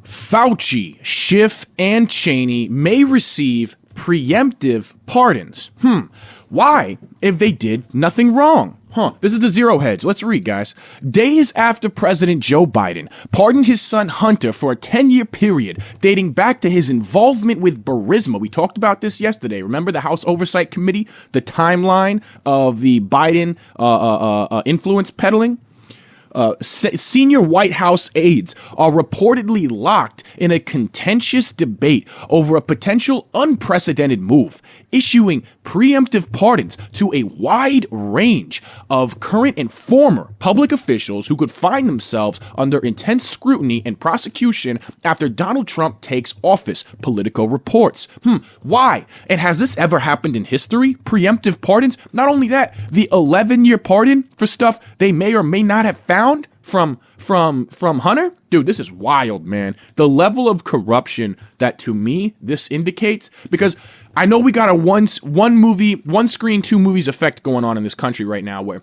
Fauci, Schiff, and Cheney may receive preemptive pardons. Why? If they did nothing wrong. This is the Zero Hedge. Let's read, guys. Days after President Joe Biden pardoned his son Hunter for a 10-year period dating back to his involvement with Burisma. We talked about this yesterday. Remember the House Oversight Committee, the timeline of the Biden influence peddling? Senior White House aides are reportedly locked in a contentious debate over a potential unprecedented move, issuing preemptive pardons to a wide range of current and former public officials who could find themselves under intense scrutiny and prosecution after Donald Trump takes office, Politico reports. Why? And has this ever happened in history? Preemptive pardons? Not only that, the 11-year pardon for stuff they may or may not have found from Hunter? Dude, this is wild, man. The level of corruption that, to me, this indicates, because I know we got a one screen, two movies effect going on in this country right now, where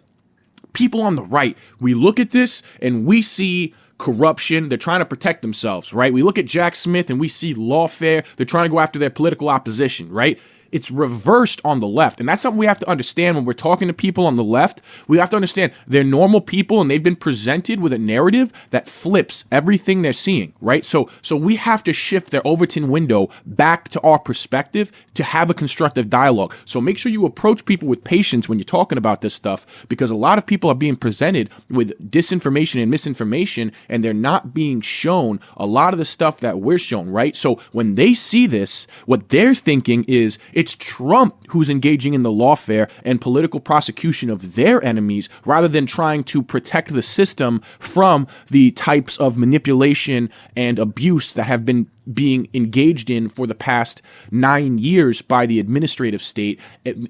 people on the right, we look at this and we see corruption. They're trying to protect themselves, right? We look at Jack Smith and we see lawfare. They're trying to go after their political opposition, right? It's reversed on the left. And that's something we have to understand when we're talking to people on the left. We have to understand they're normal people and they've been presented with a narrative that flips everything they're seeing, right? So we have to shift their Overton window back to our perspective to have a constructive dialogue. So make sure you approach people with patience when you're talking about this stuff, because a lot of people are being presented with disinformation and misinformation, and they're not being shown a lot of the stuff that we're shown, right? So when they see this, what they're thinking is, it's Trump who's engaging in the lawfare and political prosecution of their enemies, rather than trying to protect the system from the types of manipulation and abuse that have been being engaged in for the past 9 years by the administrative state.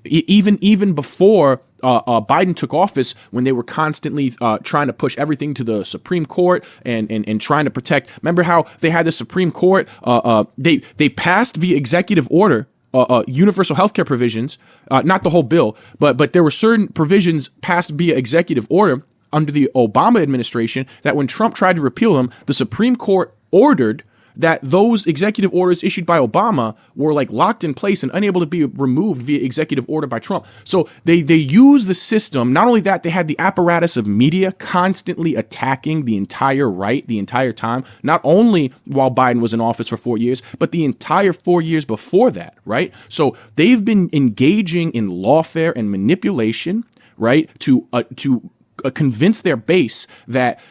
Even before Biden took office, when they were constantly trying to push everything to the Supreme Court and trying to protect. Remember how they had the Supreme Court? They passed via executive order universal healthcare provisions, not the whole bill, but there were certain provisions passed via executive order under the Obama administration that when Trump tried to repeal them, the Supreme Court ordered that those executive orders issued by Obama were like locked in place and unable to be removed via executive order by Trump. So they use the system. Not only that, they had the apparatus of media constantly attacking the entire right the entire time, not only while Biden was in office for 4 years, but the entire 4 years before that, right? So they've been engaging in lawfare and manipulation, right, to convince their base that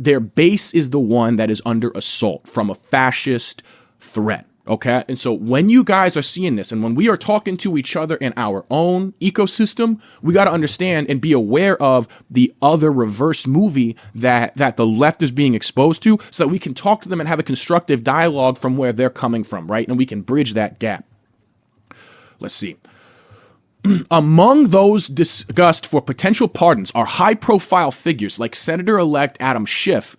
their base is the one that is under assault from a fascist threat, okay? And so when you guys are seeing this, and when we are talking to each other in our own ecosystem, we got to understand and be aware of the other reverse movie that the left is being exposed to, so that we can talk to them and have a constructive dialogue from where they're coming from, right? And we can bridge that gap. Let's see. Among those discussed for potential pardons are high-profile figures like Senator-elect Adam Schiff,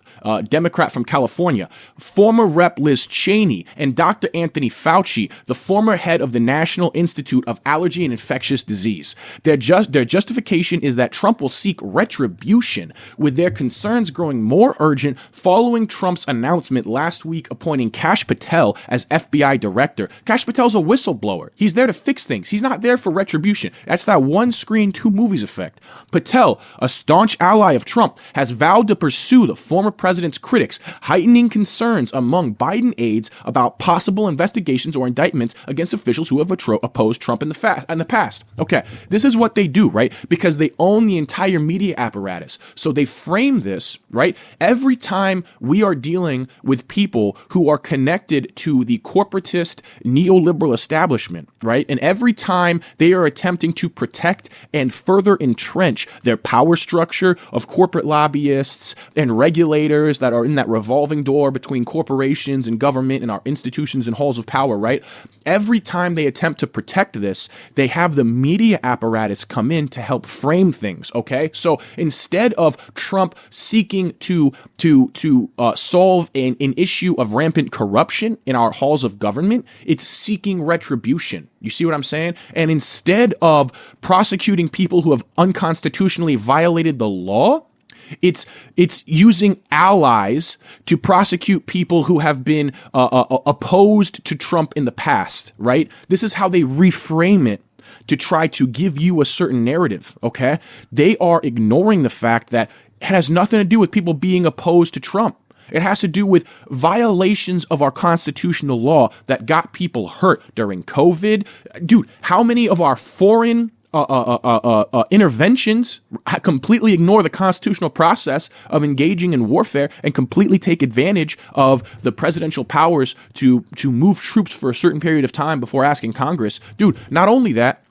Democrat from California, former Rep. Liz Cheney, and Dr. Anthony Fauci, the former head of the National Institute of Allergy and Infectious Disease. Their justification is that Trump will seek retribution, with their concerns growing more urgent following Trump's announcement last week appointing Kash Patel as FBI director. Kash Patel's a whistleblower. He's there to fix things. He's not there for retribution. That's that one screen, two movies effect. Patel, a staunch ally of Trump, has vowed to pursue the former president's critics, heightening concerns among Biden aides about possible investigations or indictments against officials who have opposed Trump in the past. Okay, this is what they do, right? Because they own the entire media apparatus. So they frame this, right? Every time we are dealing with people who are connected to the corporatist neoliberal establishment, right? And every time they are attempting to protect and further entrench their power structure of corporate lobbyists and regulators that are in that revolving door between corporations and government and our institutions and halls of power, right? Every time they attempt to protect this, they have the media apparatus come in to help frame things, okay? So instead of Trump seeking to solve an issue of rampant corruption in our halls of government, it's seeking retribution. You see what I'm saying? And instead of prosecuting people who have unconstitutionally violated the law, It's using allies to prosecute people who have been opposed to Trump in the past, right? This is how they reframe it to try to give you a certain narrative, okay? They are ignoring the fact that it has nothing to do with people being opposed to Trump. It has to do with violations of our constitutional law that got people hurt during COVID. Dude, how many of our foreign interventions completely ignore the constitutional process of engaging in warfare and completely take advantage of the presidential powers to move troops for a certain period of time before asking Congress? Dude, not only that,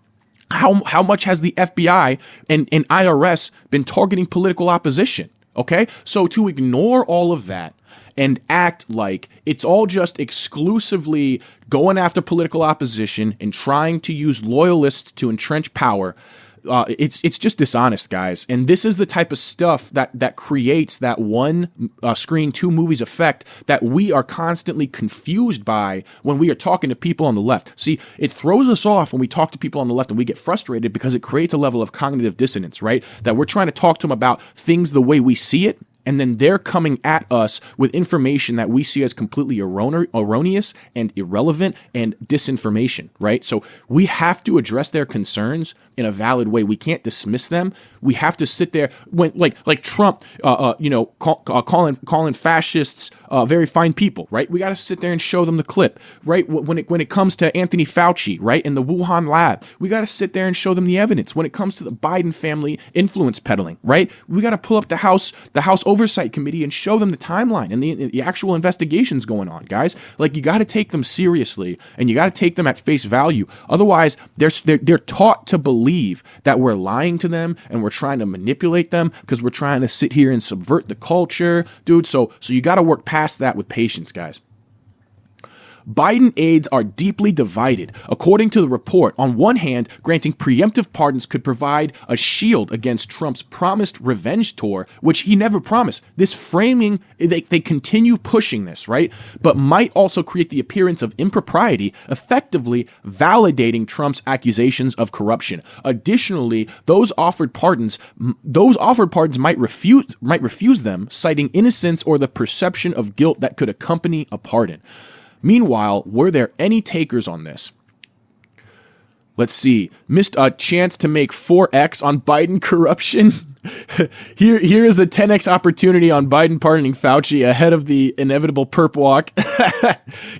how much has the FBI and IRS been targeting political opposition? Okay, so to ignore all of that and act like it's all just exclusively going after political opposition and trying to use loyalists to entrench power, it's just dishonest, guys. And this is the type of stuff that creates that one screen, two movies effect that we are constantly confused by when we are talking to people on the left. See, it throws us off when we talk to people on the left and we get frustrated because it creates a level of cognitive dissonance, right? That we're trying to talk to them about things the way we see it, and then they're coming at us with information that we see as completely erroneous and irrelevant and disinformation, right? So we have to address their concerns in a valid way. We can't dismiss them. We have to sit there when, like Trump, calling fascists very fine people, right? We got to sit there and show them the clip, right? When it comes to Anthony Fauci, right, in the Wuhan lab, we got to sit there and show them the evidence. When it comes to the Biden family influence peddling, right, we got to pull up the House Oversight Committee and show them the timeline and the actual investigations going on, guys. Like, you got to take them seriously and you got to take them at face value. Otherwise, they're taught to believe that we're lying to them and we're trying to manipulate them because we're trying to sit here and subvert the culture, dude. So you got to work past that with patience, guys. Biden aides are deeply divided. According to the report, on one hand, granting preemptive pardons could provide a shield against Trump's promised revenge tour, which he never promised. This framing, they continue pushing this, right? But might also create the appearance of impropriety, effectively validating Trump's accusations of corruption. Additionally, those offered pardons might refuse them, citing innocence or the perception of guilt that could accompany a pardon. Meanwhile, were there any takers on this? Let's see. Missed a chance to make 4x on Biden corruption? Here is a 10x opportunity on Biden pardoning Fauci ahead of the inevitable perp walk.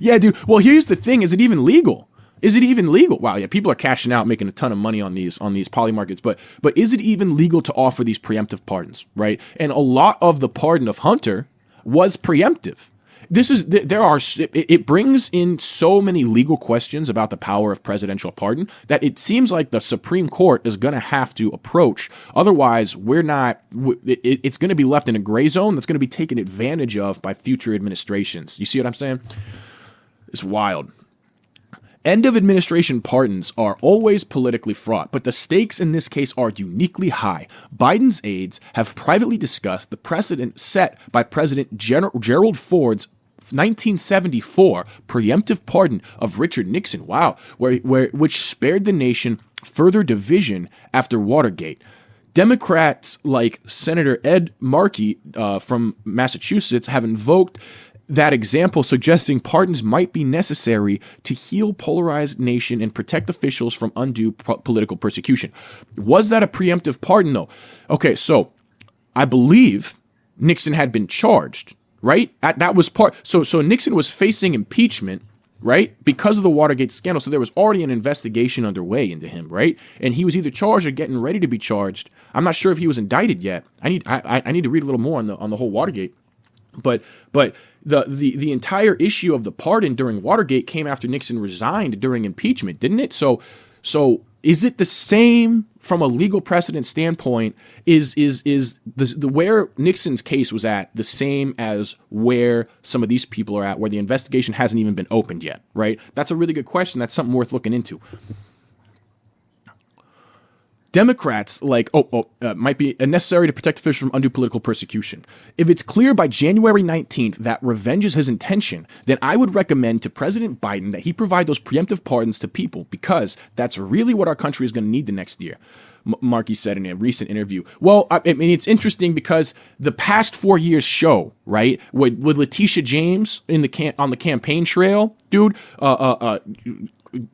Yeah, dude. Well, here's the thing. Is it even legal? Is it even legal? Wow, yeah, people are cashing out, making a ton of money on these poly markets, but is it even legal to offer these preemptive pardons, right? And a lot of the pardon of Hunter was preemptive. It brings in so many legal questions about the power of presidential pardon that it seems like the Supreme Court is going to have to approach. Otherwise, it's going to be left in a gray zone that's going to be taken advantage of by future administrations. You see what I'm saying? It's wild. End of administration pardons are always politically fraught, but the stakes in this case are uniquely high. Biden's aides have privately discussed the precedent set by President Gerald Ford's 1974 preemptive pardon of Richard Nixon. Wow, which spared the nation further division after Watergate. Democrats like Senator Ed Markey from Massachusetts have invoked that example, suggesting pardons might be necessary to heal polarized nation and protect officials from undue political persecution. Was that a preemptive pardon, though? Okay, so I believe Nixon had been charged, right? That was part. So Nixon was facing impeachment, right, because of the Watergate scandal. So there was already an investigation underway into him, right? And he was either charged or getting ready to be charged. I'm not sure if he was indicted yet. I need to read a little more on the whole Watergate. But the entire issue of the pardon during Watergate came after Nixon resigned during impeachment, didn't it? So is it the same from a legal precedent standpoint? Is the where Nixon's case was at the same as where some of these people are at, where the investigation hasn't even been opened yet, right? That's a really good question. That's something worth looking into. Democrats might be necessary to protect officials from undue political persecution. If it's clear by January 19th that revenge is his intention, then I would recommend to President Biden that he provide those preemptive pardons to people, because that's really what our country is going to need the next year. Markey said in a recent interview. Well, I mean, it's interesting because the past 4 years show, right, with Letitia James on the campaign trail, dude,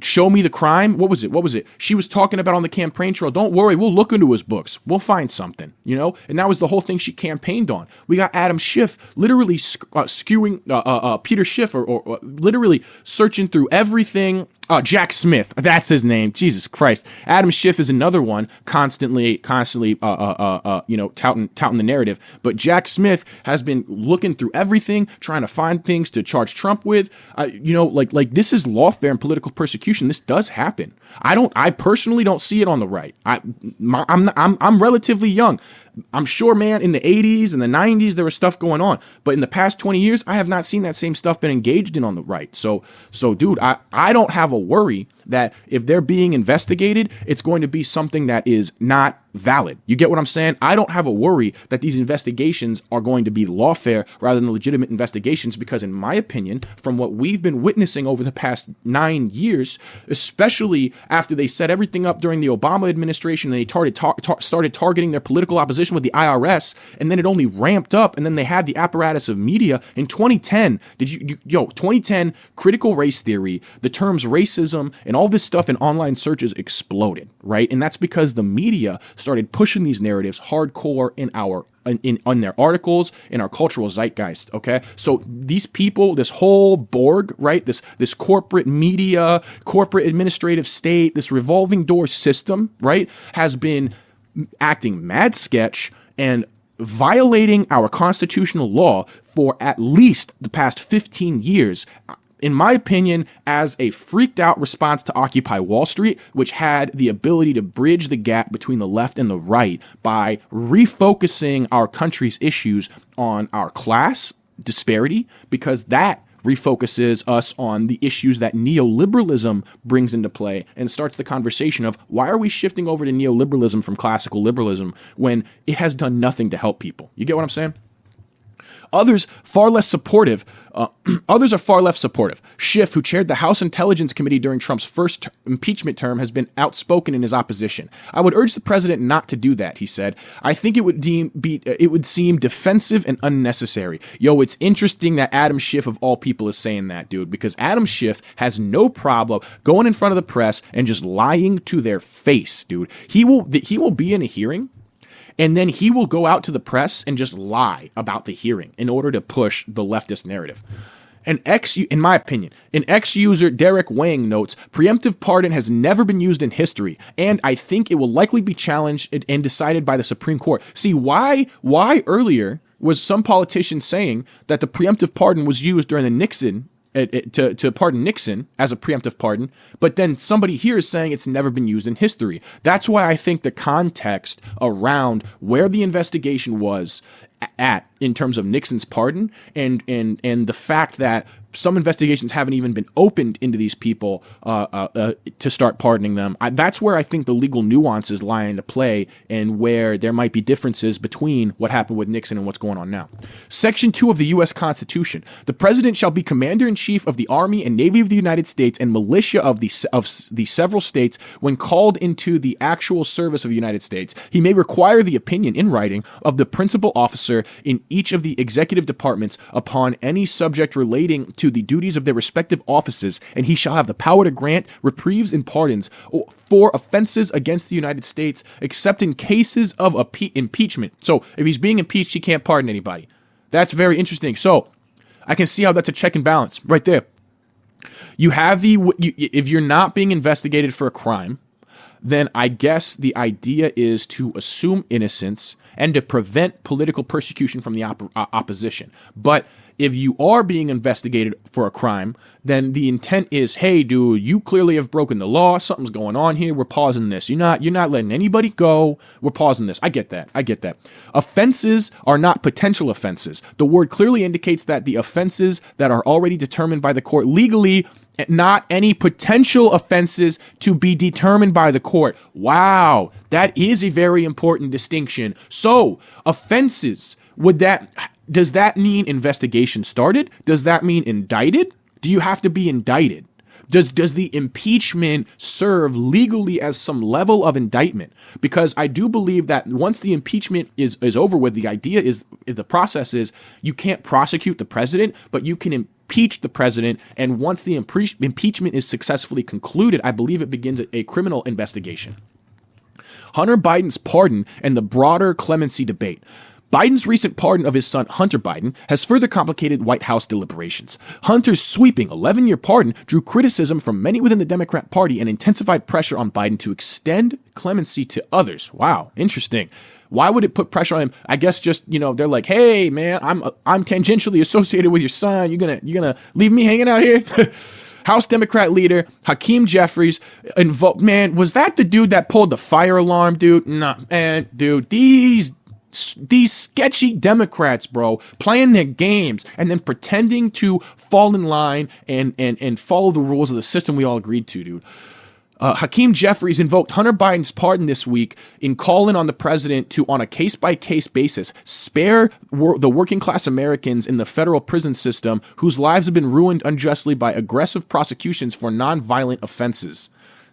show me the crime. What was it? She was talking about on the campaign trail. Don't worry, we'll look into his books. We'll find something, And that was the whole thing she campaigned on. We got Adam Schiff literally skewing Peter Schiff or literally searching through everything. Jack Smith, that's his name. Jesus Christ. Adam Schiff is another one constantly, touting the narrative. But Jack Smith has been looking through everything, trying to find things to charge Trump with. Like this is lawfare and political persecution. This does happen. I personally don't see it on the right. I'm relatively young. I'm sure, man, in the 80s and the 90s, there was stuff going on. But in the past 20 years, I have not seen that same stuff been engaged in on the right. So dude, I don't have a worry that if they're being investigated, it's going to be something that is not valid. You get what I'm saying? I don't have a worry that these investigations are going to be lawfare rather than legitimate investigations because, in my opinion, from what we've been witnessing over the past 9 years, especially after they set everything up during the Obama administration, and they started targeting their political opposition with the IRS, and then it only ramped up, and then they had the apparatus of media in 2010. 2010 critical race theory, the terms racism and all this stuff in online searches exploded, right? And that's because the media started pushing these narratives hardcore in their articles, in our cultural zeitgeist, okay? So these people, this whole Borg, right? This corporate media, corporate administrative state, this revolving door system, right, has been acting mad sketch and violating our constitutional law for at least the past 15 years. In my opinion, as a freaked out response to Occupy Wall Street, which had the ability to bridge the gap between the left and the right by refocusing our country's issues on our class disparity, because that refocuses us on the issues that neoliberalism brings into play and starts the conversation of why are we shifting over to neoliberalism from classical liberalism when it has done nothing to help people? You get what I'm saying? Others are far less supportive. Schiff, who chaired the House Intelligence Committee during Trump's first impeachment term, has been outspoken in his opposition. I would urge the president not to do that, he said. I think it would seem defensive and unnecessary. It's interesting that Adam Schiff, of all people, is saying that, dude, because Adam Schiff has no problem going in front of the press and just lying to their face, dude. He will be in a hearing, and then he will go out to the press and just lie about the hearing in order to push the leftist narrative. In my opinion, an ex-user Derek Wang notes, preemptive pardon has never been used in history, and I think it will likely be challenged and decided by the Supreme Court. See, why earlier was some politician saying that the preemptive pardon was used during the Nixon to pardon Nixon as a preemptive pardon, but then somebody here is saying it's never been used in history. That's why I think the context around where the investigation was at in terms of Nixon's pardon and the fact that some investigations haven't even been opened into these people to start pardoning them. That's where I think the legal nuances lie into play and where there might be differences between what happened with Nixon and what's going on now. Section 2 of the U.S. Constitution. The president shall be commander-in-chief of the Army and Navy of the United States and militia of the several states when called into the actual service of the United States. He may require the opinion in writing of the principal officer in each of the executive departments upon any subject relating to the duties of their respective offices, and he shall have the power to grant reprieves and pardons for offenses against the United States, except in cases of impeachment. So if he's being impeached, he can't pardon anybody. That's very interesting. So I can see how that's a check and balance right there. You have if you're not being investigated for a crime, then I guess the idea is to assume innocence and to prevent political persecution from the opposition. But if you are being investigated for a crime, then the intent is, hey, dude, you clearly have broken the law. Something's going on here. We're pausing this. You're not letting anybody go. We're pausing this. I get that. Offenses are not potential offenses. The word clearly indicates that the offenses that are already determined by the court legally, not any potential offenses to be determined by the court. Wow, that is a very important distinction. So, offenses, does that mean investigation started? Does that mean indicted? Do you have to be indicted? Does the impeachment serve legally as some level of indictment? Because I do believe that once the impeachment is over with, the process is you can't prosecute the president, but you can impeach the president. And once the impeachment is successfully concluded, I believe it begins a criminal investigation. Hunter Biden's pardon and the broader clemency debate. Biden's recent pardon of his son Hunter Biden has further complicated White House deliberations. Hunter's sweeping 11-year pardon drew criticism from many within the Democrat Party and intensified pressure on Biden to extend clemency to others. Wow, interesting. Why would it put pressure on him? I guess just, they're like, hey man, I'm tangentially associated with your son. You're gonna leave me hanging out here? House Democrat leader Hakeem Jeffries invoked. Man, was that the dude that pulled the fire alarm, dude? Nah, man, dude, these sketchy Democrats, bro, playing their games and then pretending to fall in line and follow the rules of the system we all agreed to, dude. Hakeem Jeffries invoked Hunter Biden's pardon this week in calling on the president to, on a case-by-case basis, spare the working-class Americans in the federal prison system whose lives have been ruined unjustly by aggressive prosecutions for non-violent offenses.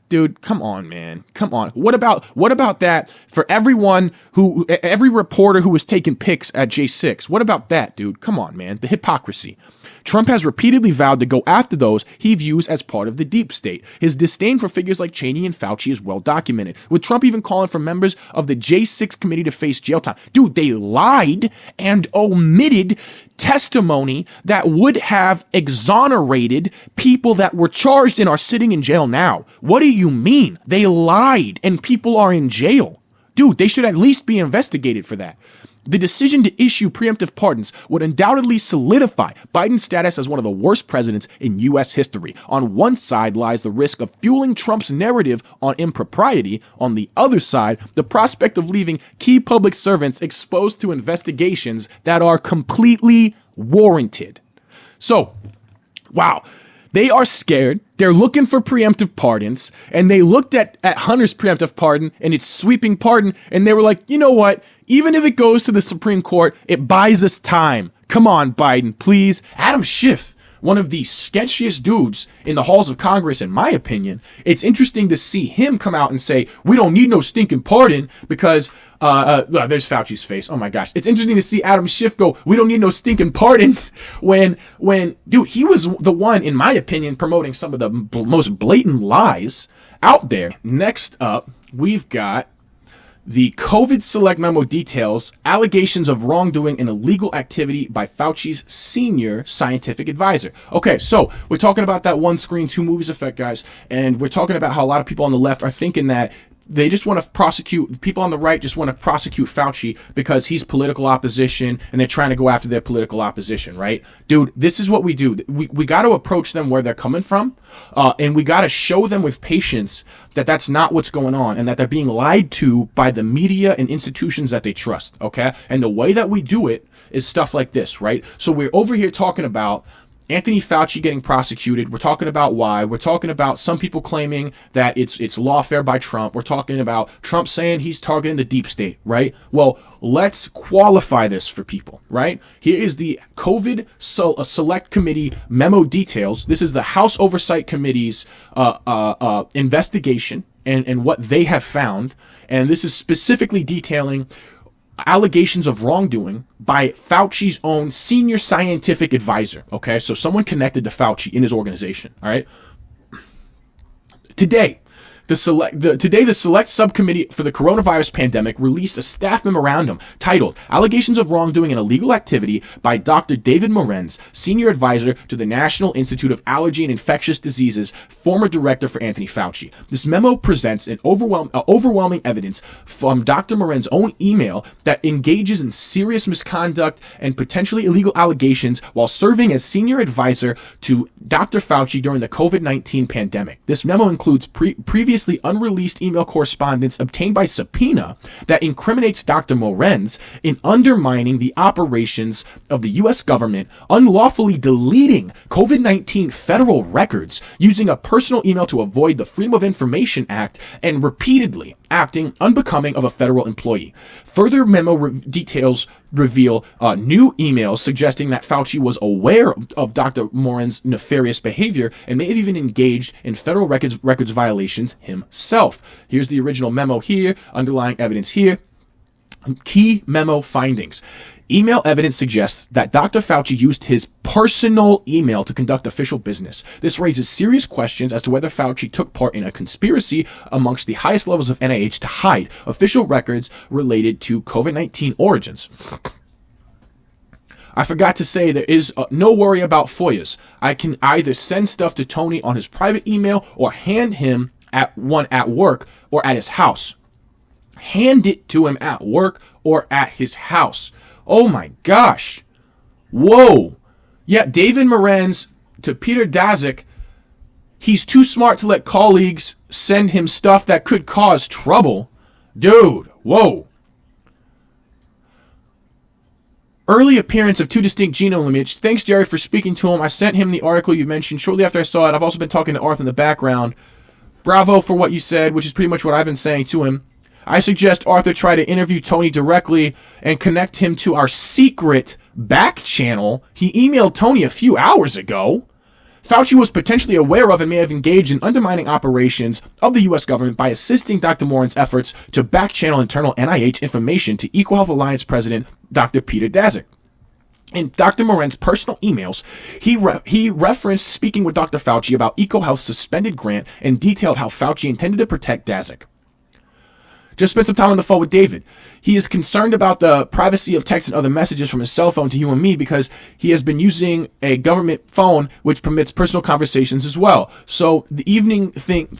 Dude, come on, man. Come on. What about that for every reporter who was taking pics at J6? What about that, dude? Come on, man. The hypocrisy. Trump has repeatedly vowed to go after those he views as part of the deep state. His disdain for figures like Cheney and Fauci is well documented, with Trump even calling for members of the J6 committee to face jail time. Dude, they lied and omitted testimony that would have exonerated people that were charged and are sitting in jail now. What do you mean? They lied and people are in jail. Dude, they should at least be investigated for that. The decision to issue preemptive pardons would undoubtedly solidify Biden's status as one of the worst presidents in U.S. history. On one side lies the risk of fueling Trump's narrative on impropriety. On the other side, the prospect of leaving key public servants exposed to investigations that are completely warranted. So, wow. They are scared. They're looking for preemptive pardons. And they looked at Hunter's preemptive pardon and its sweeping pardon. And they were like, you know what? Even if it goes to the Supreme Court, it buys us time. Come on, Biden, please. Adam Schiff, one of the sketchiest dudes in the halls of Congress, in my opinion. It's interesting to see him come out and say, we don't need no stinking pardon because, there's Fauci's face. Oh my gosh. It's interesting to see Adam Schiff go, we don't need no stinking pardon when, dude, he was the one, in my opinion, promoting some of the most blatant lies out there. Next up, we've got the COVID select memo details allegations of wrongdoing and illegal activity by Fauci's senior scientific advisor. Okay, so we're talking about that one screen, two movies effect, guys, and we're talking about how a lot of people on the left are thinking that they just want to prosecute, people on the right just want to prosecute Fauci because he's political opposition and they're trying to go after their political opposition, right? Dude, this is what we do. We got to approach them where they're coming from, and we got to show them with patience that that's not what's going on and that they're being lied to by the media and institutions that they trust, okay? And the way that we do it is stuff like this, right? So we're over here talking about Anthony Fauci getting prosecuted. We're talking about why. We're talking about some people claiming that it's lawfare by Trump. We're talking about Trump saying he's targeting the deep state, right? Well, let's qualify this for people, right? Here is the COVID Select Committee memo details. This is the House Oversight Committee's investigation and what they have found. And this is specifically detailing allegations of wrongdoing by Fauci's own senior scientific advisor. Okay, so someone connected to Fauci in his organization. All right. Today, the select subcommittee for the coronavirus pandemic released a staff memorandum titled Allegations of Wrongdoing and Illegal Activity by Dr. David Morenz, senior advisor to the National Institute of Allergy and Infectious Diseases, former director for Anthony Fauci. This memo presents an overwhelming evidence from Dr. Morenz's own email that engages in serious misconduct and potentially illegal allegations while serving as senior advisor to Dr. Fauci during the COVID-19 pandemic. This memo includes previous previously unreleased email correspondence obtained by subpoena that incriminates Dr. Morenz in undermining the operations of the U.S. government, unlawfully deleting COVID-19 federal records, using a personal email to avoid the Freedom of Information Act, and repeatedly acting unbecoming of a federal employee. Further memo details reveal new emails suggesting that Fauci was aware of Dr. Moren's nefarious behavior and may have even engaged in federal records violations himself. Here's the original memo here, underlying evidence here. Key memo findings. Email evidence suggests that Dr. Fauci used his personal email to conduct official business. This raises serious questions as to whether Fauci took part in a conspiracy amongst the highest levels of NIH to hide official records related to COVID-19 origins. I forgot to say there is no worry about FOIAs. I can either send stuff to Tony on his private email or hand him one at work or at his house. Hand it to him at work or at his house. Oh my gosh. Whoa. Yeah, David Morenz to Peter Daszak. He's too smart to let colleagues send him stuff that could cause trouble. Dude, whoa. Early appearance of two distinct genome lineage. Thanks, Jerry, for speaking to him. I sent him the article you mentioned shortly after I saw it. I've also been talking to Arthur in the background. Bravo for what you said, which is pretty much what I've been saying to him. I suggest Arthur try to interview Tony directly and connect him to our secret back channel he emailed Tony a few hours ago. Fauci was potentially aware of and may have engaged in undermining operations of the U.S. government by assisting Dr. Moren's efforts to back channel internal NIH information to Equal Health Alliance President Dr. Peter Daszak. In Dr. Moren's personal emails, he referenced speaking with Dr. Fauci about EcoHealth's suspended grant and detailed how Fauci intended to protect Daszak. Just spent some time on the phone with David. He is concerned about the privacy of text and other messages from his cell phone to you and me because he has been using a government phone which permits personal conversations as well. So evening things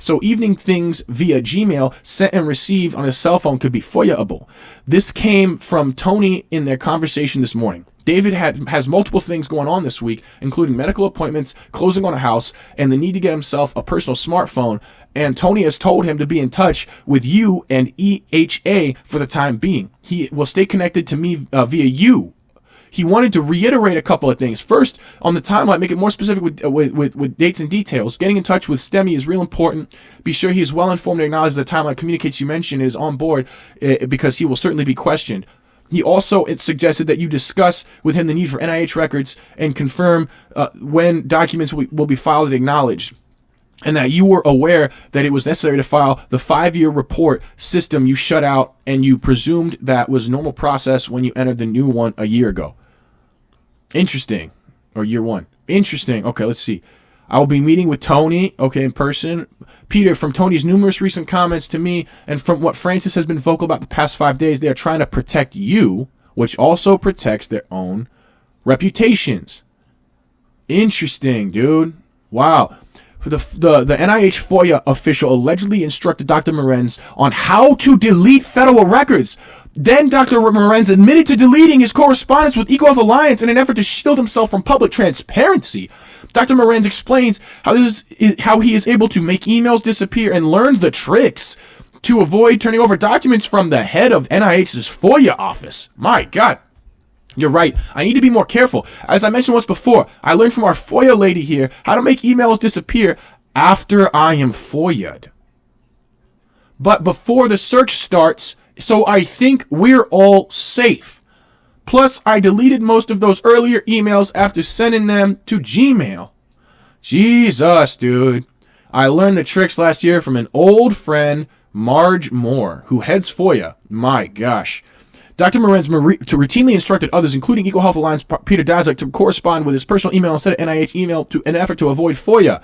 via Gmail sent and received on his cell phone could be FOIA-able. This came from Tony in their conversation this morning. David has multiple things going on this week, including medical appointments, closing on a house, and the need to get himself a personal smartphone. And Tony has told him to be in touch with you and EHA for the time being. He will stay connected to me via you. He wanted to reiterate a couple of things. First, on the timeline, make it more specific with dates and details. Getting in touch with STEMI is real important. Be sure he is well informed and acknowledges the timeline communicates you mentioned and is on board because he will certainly be questioned. He also suggested that you discuss with him the need for NIH records and confirm when documents will be filed and acknowledged, and that you were aware that it was necessary to file the 5-year report system you shut out and you presumed that was normal process when you entered the new one a year ago. Interesting. Or year one. Interesting. Okay, let's see. I will be meeting with Tony, in person. Peter, from Tony's numerous recent comments to me and from what Francis has been vocal about the past 5 days, they are trying to protect you, which also protects their own reputations. Interesting, dude. Wow. The NIH FOIA official allegedly instructed Dr. Morenz on how to delete federal records. Then Dr. Morenz admitted to deleting his correspondence with Equal Health Alliance in an effort to shield himself from public transparency. Dr. Morenz explains how he is able to make emails disappear and learns the tricks to avoid turning over documents from the head of NIH's FOIA office. My God. You're right. I need to be more careful. As I mentioned once before, I learned from our FOIA lady here how to make emails disappear after I am FOIA'd. But before the search starts, so I think we're all safe. Plus, I deleted most of those earlier emails after sending them to Gmail. Jesus, dude. I learned the tricks last year from an old friend, Marge Moore, who heads FOIA. My gosh. Dr. Morenz routinely instructed others, including Equal Health Alliance Peter Daszak, to correspond with his personal email instead of NIH email in an effort to avoid FOIA.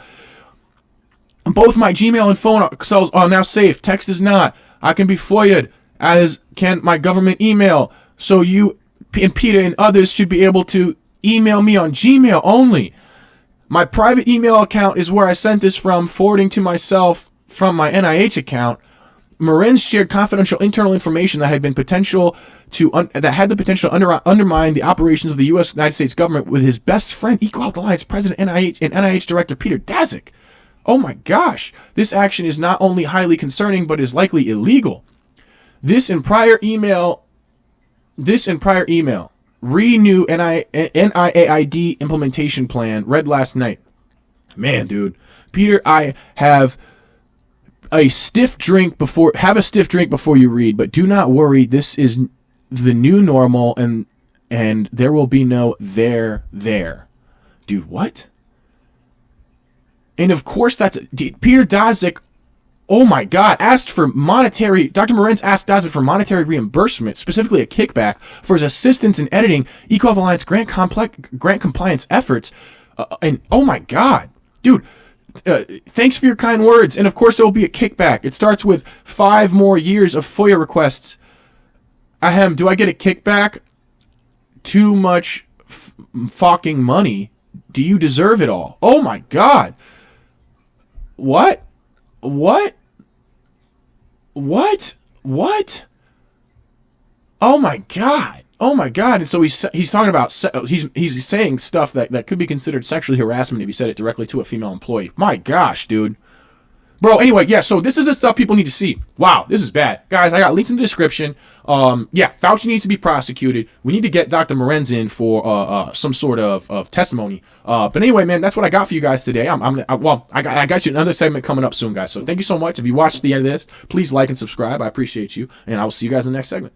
Both my Gmail and phone are now safe. Text is not. I can be FOIA'd, as can my government email. So you and Peter and others should be able to email me on Gmail only. My private email account is where I sent this from, forwarding to myself from my NIH account. Morenz shared confidential internal information that had the potential to undermine the operations of the United States government with his best friend, Equal Health Alliance President NIH and NIH Director Peter Daszak. Oh my gosh, this action is not only highly concerning, but is likely illegal. This in prior email, renew NIAID implementation plan, read last night. Man, dude, Peter, I have a stiff drink before you read, but do not worry, this is the new normal, and there will be no there. Dude, what? And of course Peter Daszak, oh my God, Dr. Morenz asked Daszak for monetary reimbursement, specifically a kickback, for his assistance in editing Equal Alliance grant compliance efforts. And oh my God, dude, thanks for your kind words. And of course there will be a kickback. It starts with 5 more years of FOIA requests. Ahem, do I get a kickback? Too much fucking money. Do you deserve it all? Oh my God. What? Oh my God. And so he's talking about, he's saying stuff that could be considered sexually harassment if he said it directly to a female employee. My gosh, dude. Bro, anyway, yeah, so this is the stuff people need to see. Wow, this is bad. Guys, I got links in the description. Yeah, Fauci needs to be prosecuted. We need to get Dr. Morenz in for some sort of testimony. But anyway, man, that's what I got for you guys today. I got you another segment coming up soon, guys. So thank you so much. If you watched the end of this, please like and subscribe. I appreciate you. And I will see you guys in the next segment.